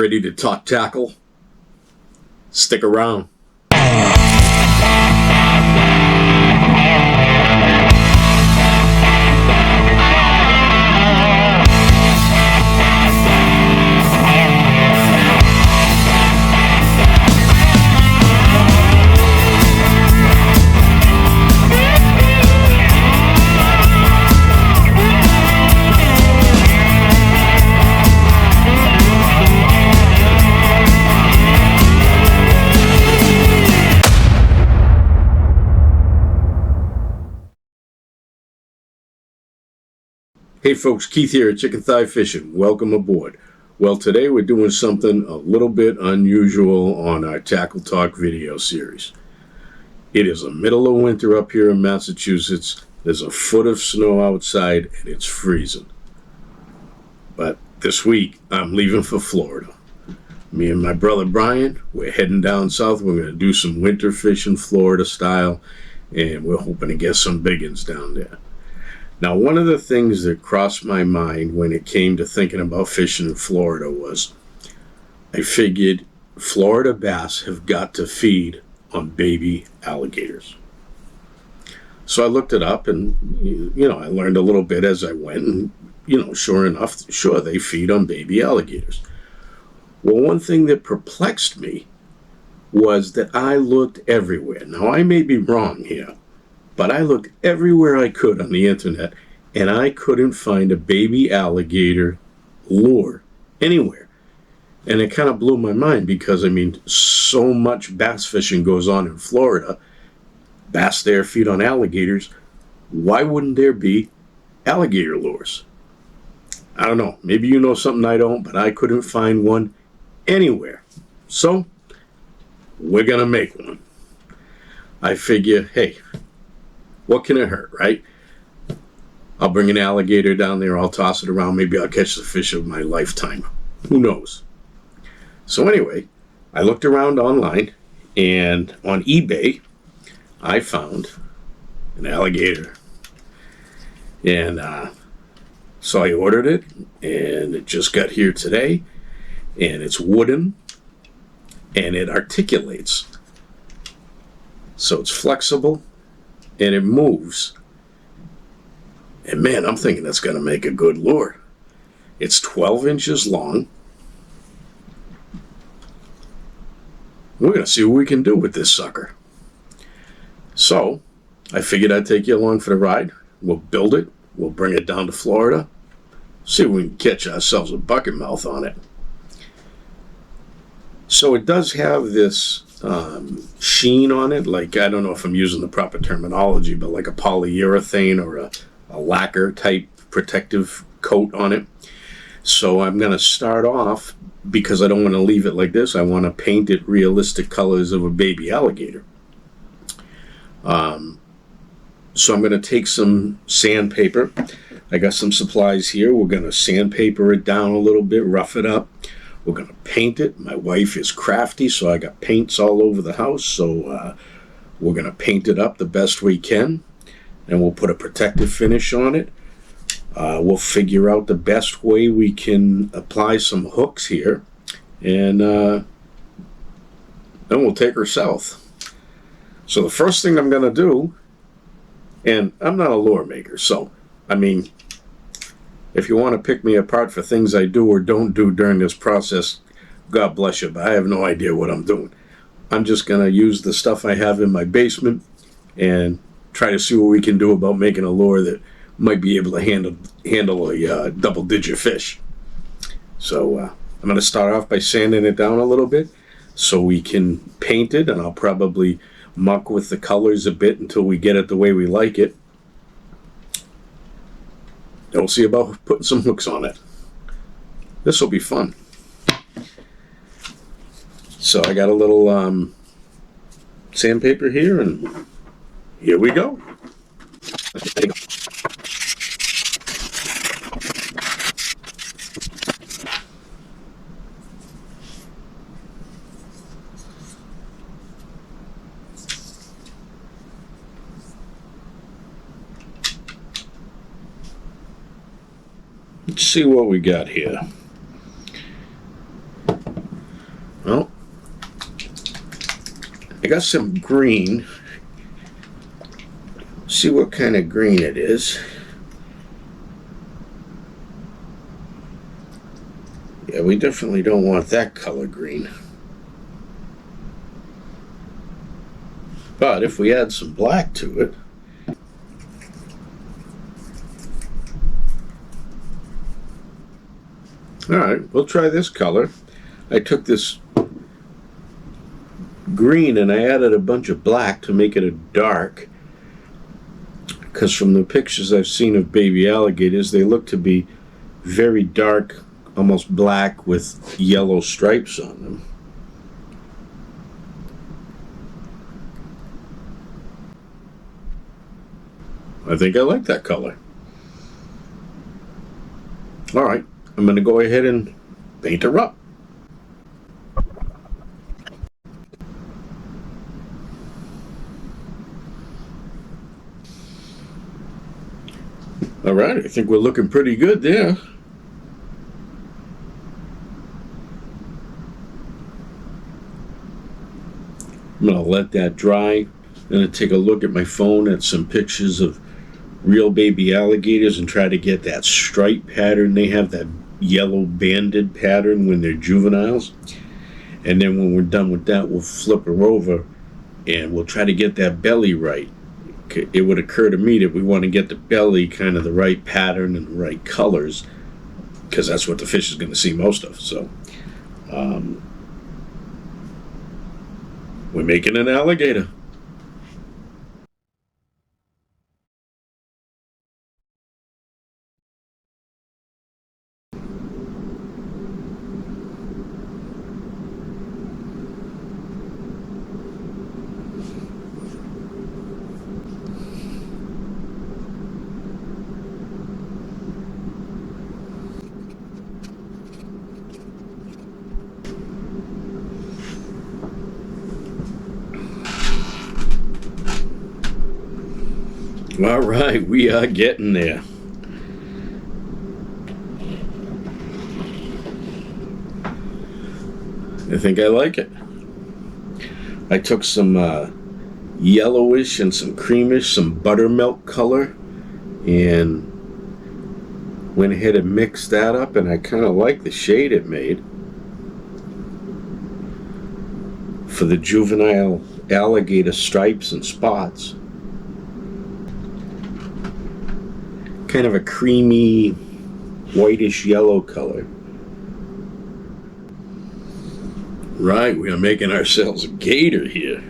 ready to talk tackle? Stick around. Hey folks, Keith here at Chicken Thigh Fishing. Welcome aboard. Well, today we're doing something a little bit unusual on our Tackle Talk video series. It is the middle of winter up here in Massachusetts. There's a foot of snow outside and it's freezing. But this week, I'm leaving for Florida. Me and my brother Brian, we're heading down south. We're going to do some winter fishing Florida style, and we're hoping to get some big ones down there. Now, one of the things that crossed my mind when it came to thinking about fishing in Florida was I figured Florida bass have got to feed on baby alligators. So I looked it up and, I learned a little bit as I went. And, sure enough, they feed on baby alligators. Well, one thing that perplexed me was that I looked everywhere. Now, I may be wrong here, but I looked everywhere I could on the internet, and I couldn't find a baby alligator lure anywhere. And it kind of blew my mind because, so much bass fishing goes on in Florida. Bass there feed on alligators. Why wouldn't there be alligator lures? I don't know. Maybe you know something I don't, but I couldn't find one anywhere. So, we're going to make one. I figure, hey, what can it hurt, right? I'll bring an alligator down there, I'll toss it around, maybe I'll catch the fish of my lifetime. Who knows? So anyway, I looked around online, and on eBay, I found an alligator. And so I ordered it, and it just got here today, and it's wooden, and it articulates. So it's flexible, and it moves. And man, I'm thinking that's going to make a good lure. It's 12 inches long. We're going to see what we can do with this sucker. So, I figured I'd take you along for the ride. We'll build it. We'll bring it down to Florida. See if we can catch ourselves a bucket mouth on it. So it does have this sheen on it, like, I don't know if I'm using the proper terminology, but like a polyurethane or a lacquer type protective coat on it. So I'm going to start off, because I don't want to leave it like this, I want to paint it realistic colors of a baby alligator. So I'm going to take some sandpaper. I got some supplies here. We're going to sandpaper it down a little bit, rough it up. We're going to paint it. My wife is crafty, so I got paints all over the house. So we're going to paint it up the best we can, and we'll put a protective finish on it. We'll figure out the best way we can apply some hooks here, and then we'll take her south. So the first thing I'm going to do, and I'm not a lure maker, so, if you want to pick me apart for things I do or don't do during this process, God bless you, but I have no idea what I'm doing. I'm just going to use the stuff I have in my basement and try to see what we can do about making a lure that might be able to handle a double-digit fish. So I'm going to start off by sanding it down a little bit so we can paint it, and I'll probably muck with the colors a bit until we get it the way we like it. And we'll see about putting some hooks on it. This will be fun. So I got a little sandpaper here, and here we go. Let's see what we got here. got some green. See what kind of green it is. Yeah, we definitely don't want that color green. But if we add some black to it, all right, we'll try this color. I took this green and I added a bunch of black to make it a dark, because from the pictures I've seen of baby alligators, they look to be very dark, almost black with yellow stripes on them. I think I like that color. All right, I'm going to go ahead and paint her up. All right, I think we're looking pretty good there. I'm going to let that dry. I'm going to take a look at my phone at some pictures of real baby alligators and try to get that stripe pattern. They have that yellow banded pattern when they're juveniles. And then when we're done with that, we'll flip her over and we'll try to get that belly right. It would occur to me that we want to get the belly kind of the right pattern and the right colors, because that's what the fish is going to see most of. So we're making an alligator. All right, we are getting there. I think I like it. I took some yellowish and some creamish, some buttermilk color, and went ahead and mixed that up, and I kind of like the shade it made for the juvenile alligator stripes and spots. Kind of a creamy, whitish yellow color. Right, we are making ourselves a gator here.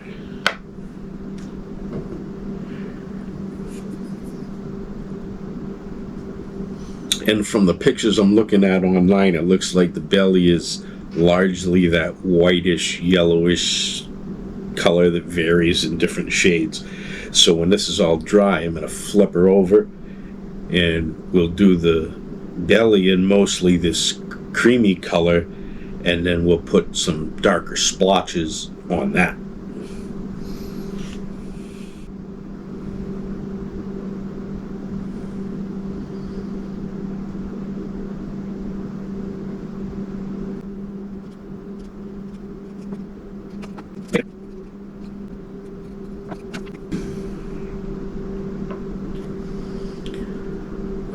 And from the pictures I'm looking at online, it looks like the belly is largely that whitish, yellowish color that varies in different shades. So when this is all dry, I'm going to flip her over and we'll do the belly in mostly this creamy color, and then we'll put some darker splotches on that.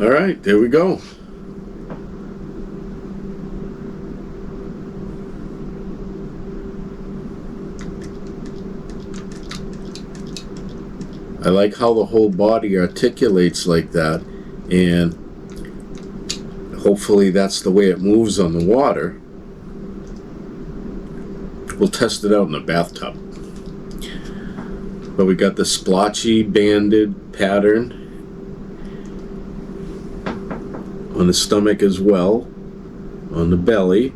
All right, there we go. I like how the whole body articulates like that, and hopefully that's the way it moves on the water. We'll test it out in the bathtub. But we got the splotchy banded pattern on the stomach as well, on the belly,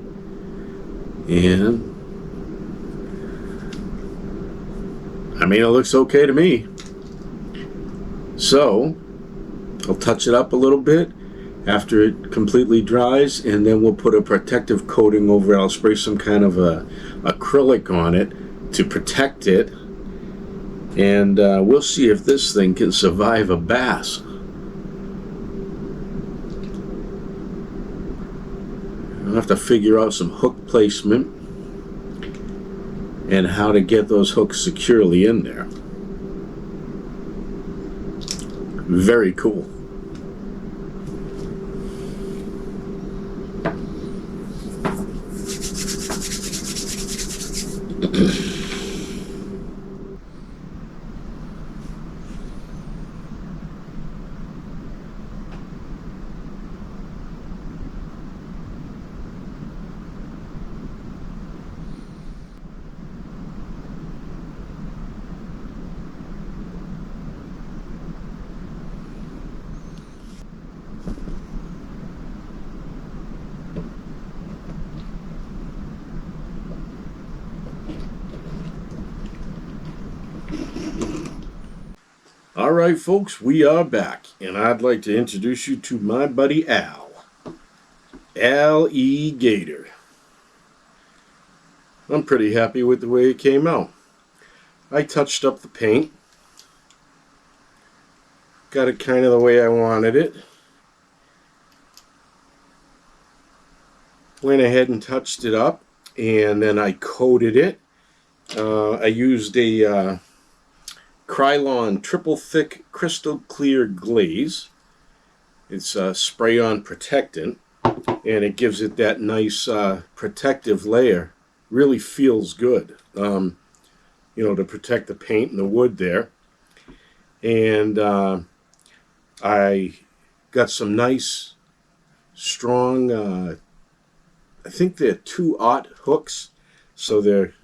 and I mean, it looks okay to me. So I'll touch it up a little bit after it completely dries, and then we'll put a protective coating over it. I'll spray some kind of a acrylic on it to protect it, and we'll see if this thing can survive a bass. I'll have to figure out some hook placement and how to get those hooks securely in there. Very cool. Alright folks, we are back, and I'd like to introduce you to my buddy Al. Alligator. I'm pretty happy with the way it came out. I touched up the paint. Got it kind of the way I wanted it. Went ahead and touched it up, and then I coated it. I used a Krylon triple thick crystal clear glaze. It's a spray-on protectant, and it gives it that nice protective layer. Really feels good, you know, to protect the paint and the wood there. And I got some nice, strong, I think they're 2/0 hooks, so they're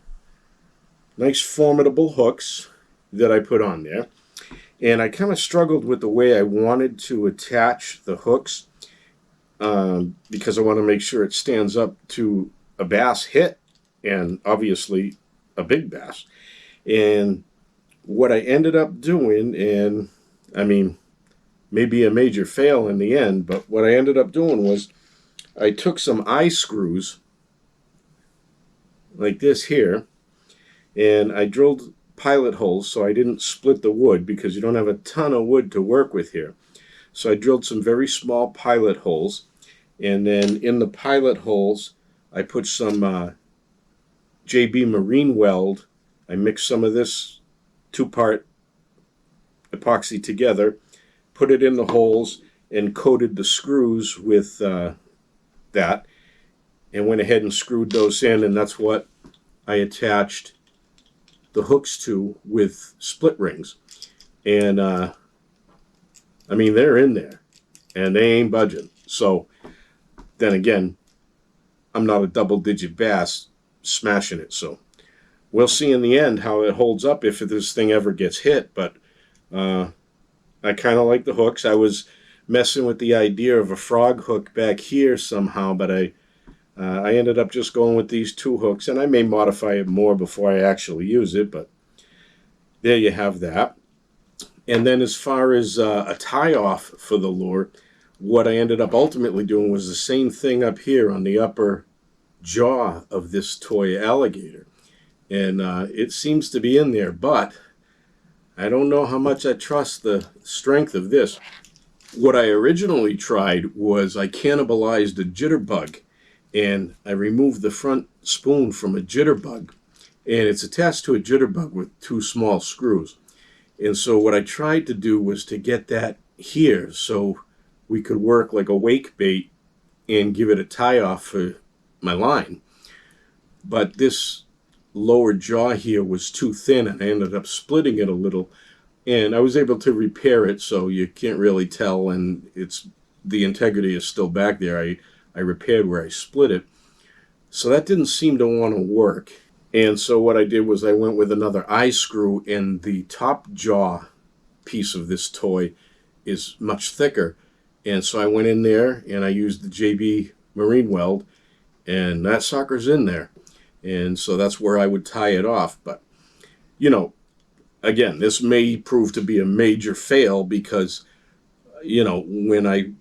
nice, formidable hooks that I put on there. And I kind of struggled with the way I wanted to attach the hooks because I want to make sure it stands up to a bass hit, and obviously a big bass. And what I ended up doing, and I mean, maybe a major fail in the end, but what I ended up doing was I took some eye screws like this here, and I drilled pilot holes so I didn't split the wood, because you don't have a ton of wood to work with here. So I drilled some very small pilot holes, and then in the pilot holes I put some JB Marine Weld. I mixed some of this 2-part epoxy together, put it in the holes, and coated the screws with that, and went ahead and screwed those in, and that's what I attached the hooks to with split rings. And I mean, they're in there and they ain't budging. So then again, I'm not a double-digit bass smashing it, so we'll see in the end how it holds up if this thing ever gets hit. But I kind of like the hooks. I was messing with the idea of a frog hook back here somehow, but I ended up just going with these 2 hooks, and I may modify it more before I actually use it, but there you have that. And then as far as a tie-off for the lure, what I ended up ultimately doing was the same thing up here on the upper jaw of this toy alligator. And it seems to be in there, but I don't know how much I trust the strength of this. What I originally tried was I cannibalized a jitterbug, and I removed the front spoon from a jitterbug, and it's attached to a jitterbug with 2 small screws. And so what I tried to do was to get that here so we could work like a wake bait and give it a tie-off for my line. But this lower jaw here was too thin, and I ended up splitting it a little, and I was able to repair it, so you can't really tell, and the integrity is still back there. I repaired where I split it. So that didn't seem to want to work. And so what I did was I went with another eye screw, and the top jaw piece of this toy is much thicker. And so I went in there and I used the JB Marine Weld, and that sucker's in there. And so that's where I would tie it off. But, you know, again, this may prove to be a major fail because, you know, when I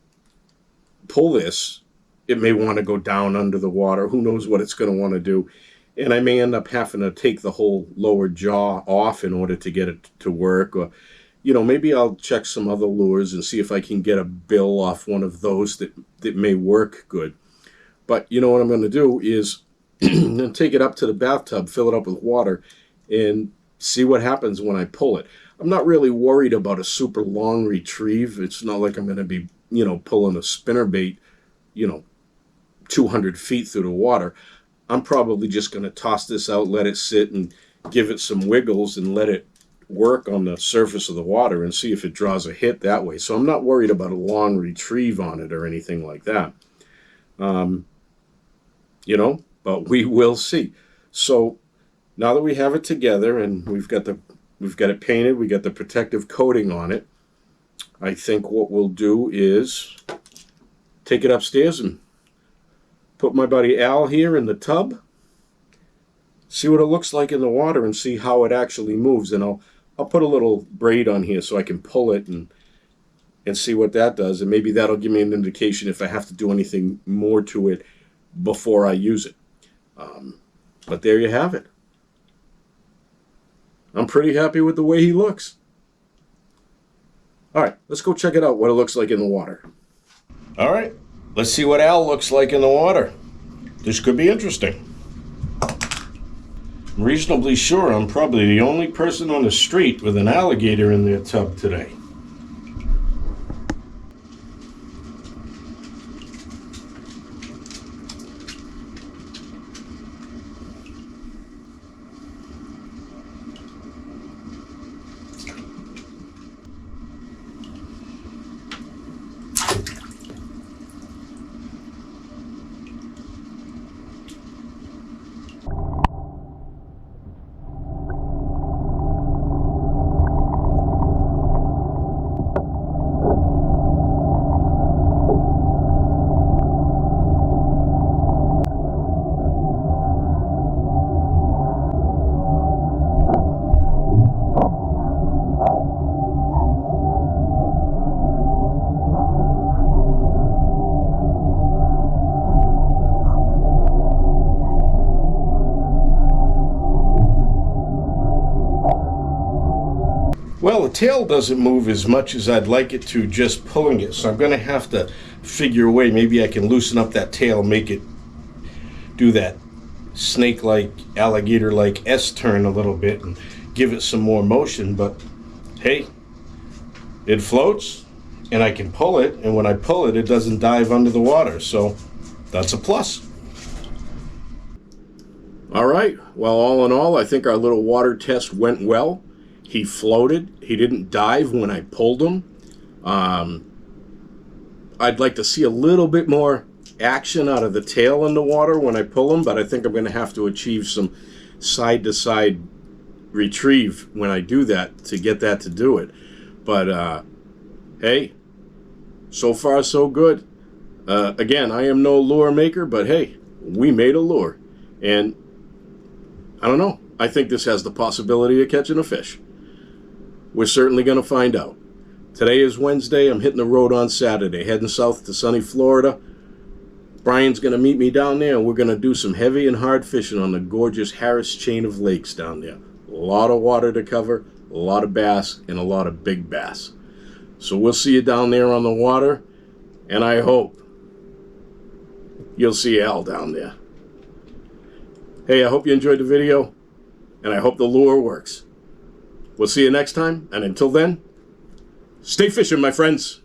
pull this, it may want to go down under the water. Who knows what it's going to want to do. And I may end up having to take the whole lower jaw off in order to get it to work. Or, you know, maybe I'll check some other lures and see if I can get a bill off one of those that may work good. But, you know, what I'm going to do is then take it up to the bathtub, fill it up with water, and see what happens when I pull it. I'm not really worried about a super long retrieve. It's not like I'm going to be, pulling a spinnerbait, 200 feet through the water. I'm probably just going to toss this out, let it sit, and give it some wiggles and let it work on the surface of the water and see if it draws a hit that way. So I'm not worried about a long retrieve on it or anything like that. But we will see. So now that we have it together and we've got it painted, we got the protective coating on it, I think what we'll do is take it upstairs and put my buddy Al here in the tub, see what it looks like in the water and see how it actually moves. And I'll put a little braid on here so I can pull it and see what that does. And maybe that'll give me an indication if I have to do anything more to it before I use it. But there you have it. I'm pretty happy with the way he looks. All right, let's go check it out, what it looks like in the water. All right, let's see what Al looks like in the water. This could be interesting. I'm reasonably sure I'm probably the only person on the street with an alligator in their tub today. Well, the tail doesn't move as much as I'd like it to just pulling it, so I'm going to have to figure a way. Maybe I can loosen up that tail, make it do that snake-like, alligator-like S-turn a little bit and give it some more motion. But hey, it floats and I can pull it, and when I pull it, it doesn't dive under the water, so that's a plus. All right, well, all in all, I think our little water test went well. He floated. He didn't dive when I pulled him. I'd like to see a little bit more action out of the tail in the water when I pull him, but I think I'm going to have to achieve some side-to-side retrieve when I do that to get that to do it. But, hey, so far so good. Again, I am no lure maker, but hey, we made a lure. And I don't know. I think this has the possibility of catching a fish. We're certainly going to find out. Today is Wednesday. I'm hitting the road on Saturday, heading south to sunny Florida. Brian's going to meet me down there, and we're going to do some heavy and hard fishing on the gorgeous Harris chain of lakes down there. A lot of water to cover, a lot of bass, and a lot of big bass. So we'll see you down there on the water, and I hope you'll see Al down there. Hey, I hope you enjoyed the video, and I hope the lure works. We'll see you next time, and until then, stay fishing, my friends.